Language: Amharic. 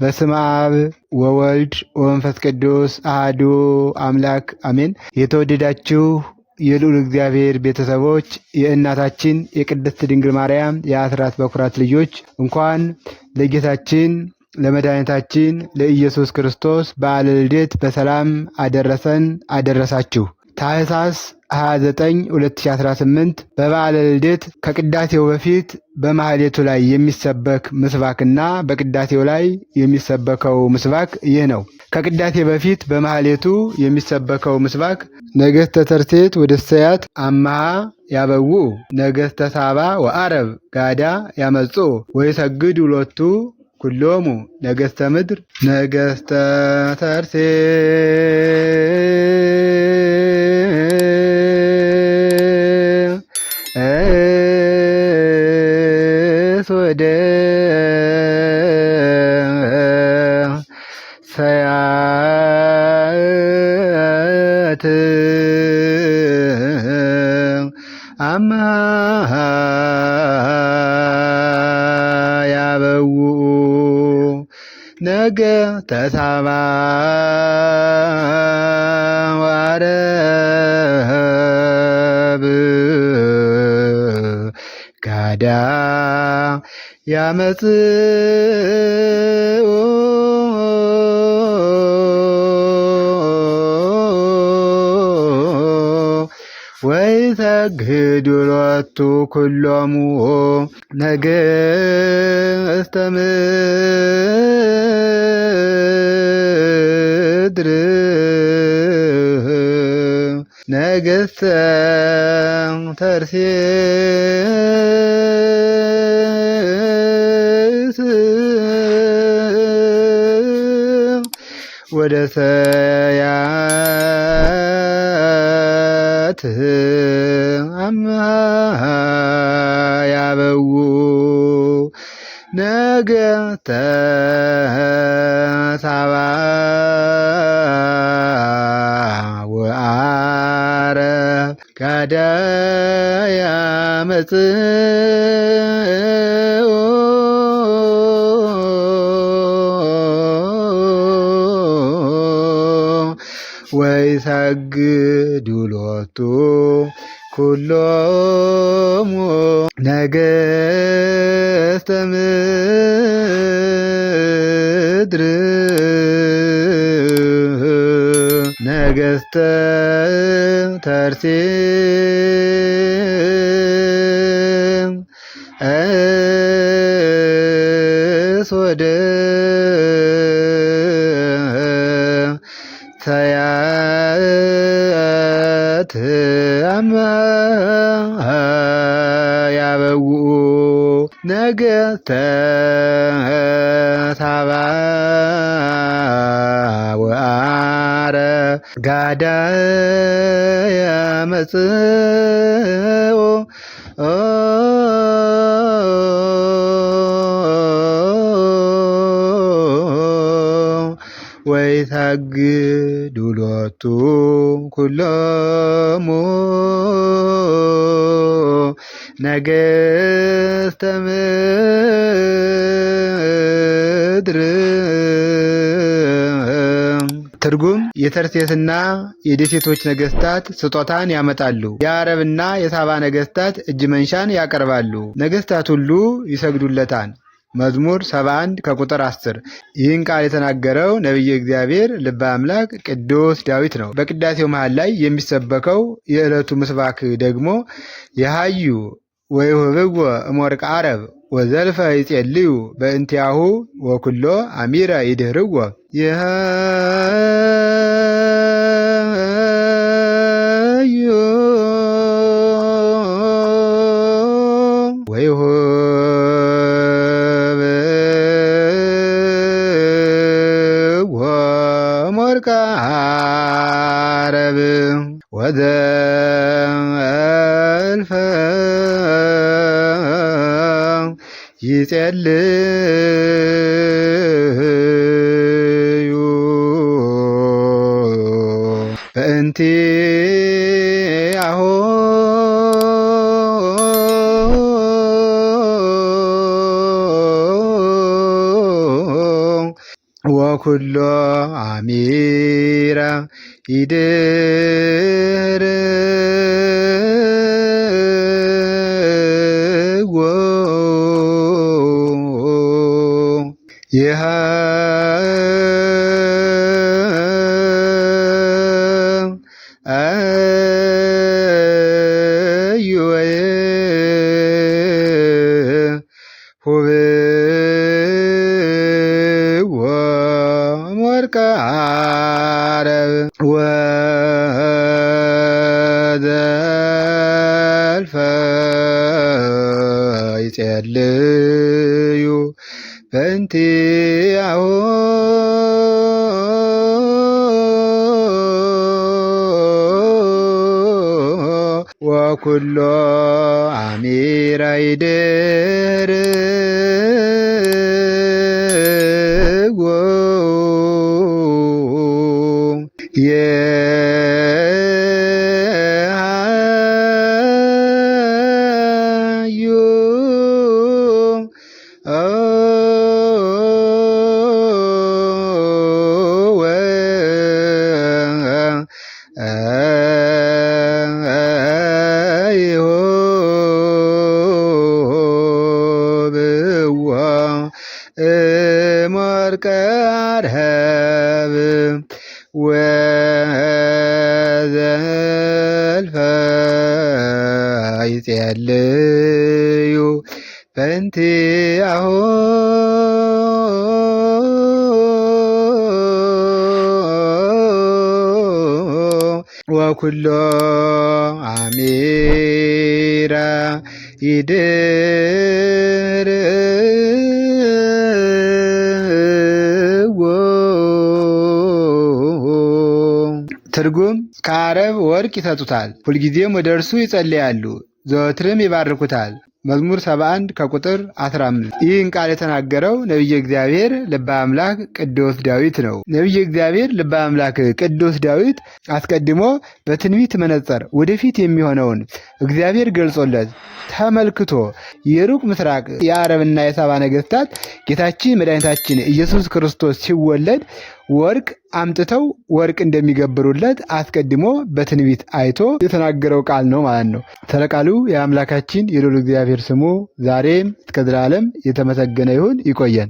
በስመ አብ ወወልድ ወመንፈስ ቅዱስ አሐዱ አምላክ አሜን። የተወደዳችሁ የልዑል እግዚአብሔር ቤተሰቦች የእናታችን የቅድስት ድንግል ማርያም የአስራት በኩራት ልጆች እንኳን ለጌታችን ለመድኃኒታችን ለኢየሱስ ክርስቶስ በዓለ ልደት በሰላም አደረሰን አደረሳችሁ። ታኅሳስ 29 2018 በበዓለ ልደት ከቅዳሴው በፊት በማህሌቱ ላይ የሚሰበክ ምስባክና በቅዳሴው ላይ የሚሰበከው ምስባክ ይህ ነው። ከቅዳሴ በፊት በማህሌቱ የሚሰበከው ምስባክ ነገሥተ ተርሴት ወደሰያት አምሃ ያበው ነገሥተ ሳባ ወአረብ ጋዳ ያመጹ ወይሰግዱ ሎቱ ኩሎሙ ነገሥተ ምድር ነገሥተ ተርሴስ ወደ ሰያት አምሃ ያበው ነገሥተ ሳባ ወአረብ ጋዳ ያመጽኡ ወይሰግዱ ሎቱ ኩሎሙ ነገሥተ ምድር ነገሥተ ተርሴስ ወደ ሰያት አምሃ ያበው ነገሥተ ሳባ ወአረብ ጋዳ ያመጽኡ ወይሰግዱ ሎቱ ኩሎሙ ነገሥተ ምድር ነገሥተ ተርሴስ ወደ ሰያት አምሃ ያበው ነገሥተ ሳባ ወአረብ ጋዳ ያመጽኡ ወይሰግዱ ሎቱ ኩሎሙ ነገሥተ ምድር። ትርጉም የተርሴስና የደሴቶች ነገሥታት ስጦታን ያመጣሉ። የአረብና የሳባ ነገሥታት እጅ መንሻን ያቀርባሉ። ነገሥታት ሁሉ ይሰግዱለታል። መዝሙር 71 ከቁጥር 10። ይህን ቃል የተናገረው ነቢየ እግዚአብሔር ልበ አምላክ ቅዱስ ዳዊት ነው። በቅዳሴው መሃል ላይ የሚሰበከው የዕለቱ ምስባክ ደግሞ የሃዩ ወይሁብዎ እምወርቀ አረብ ወዘልፈ ይጼልዩ በእንቲአሁ ወኩሎ አሚረ ይድህርዎ የሃዩ ወይሁብዎ እምወርቀ አረብ ወዘልፈ ይጼልዩ በእንቲአሁ ወኩሎ አሚረ ይድርዎ ይሃ ወርቀ ዓረብ ወዘልፈ ይጼልዩ በእንቲአሁ ወኩሎ አሚረ ይድርዎ የሃዩ ይሁብዎ እምወርቀ ዓረብ ወዘልፈ ይጼልዩ በእንቲአሁ ወኩሎ አሚረ ይድርዎ። ትርጉም ከዓረብ ወርቅ ይሰጡታል፣ ሁልጊዜም ወደ እርሱ ይጸልያሉ፣ ዘወትርም ይባርኩታል። መዝሙር 71 ከቁጥር 15። ይህን ቃል የተናገረው ነቢየ እግዚአብሔር ልበ አምላክ ቅዱስ ዳዊት ነው። ነቢየ እግዚአብሔር ልበ አምላክ ቅዱስ ዳዊት አስቀድሞ በትንቢት መነጽር ወደፊት የሚሆነውን እግዚአብሔር ገልጾለት ተመልክቶ የሩቅ ምስራቅ የዓረብና የሳባ ነገሥታት ጌታችን መድኃኒታችን ኢየሱስ ክርስቶስ ሲወለድ ወርቅ አምጥተው ወርቅ እንደሚገብሩለት አስቀድሞ በትንቢት አይቶ የተናገረው ቃል ነው ማለት ነው። ስለ ቃሉ የአምላካችን የልዑል እግዚአብሔር ስሙ ዛሬም እስከ ዘላለም የተመሰገነ ይሁን። ይቆየን።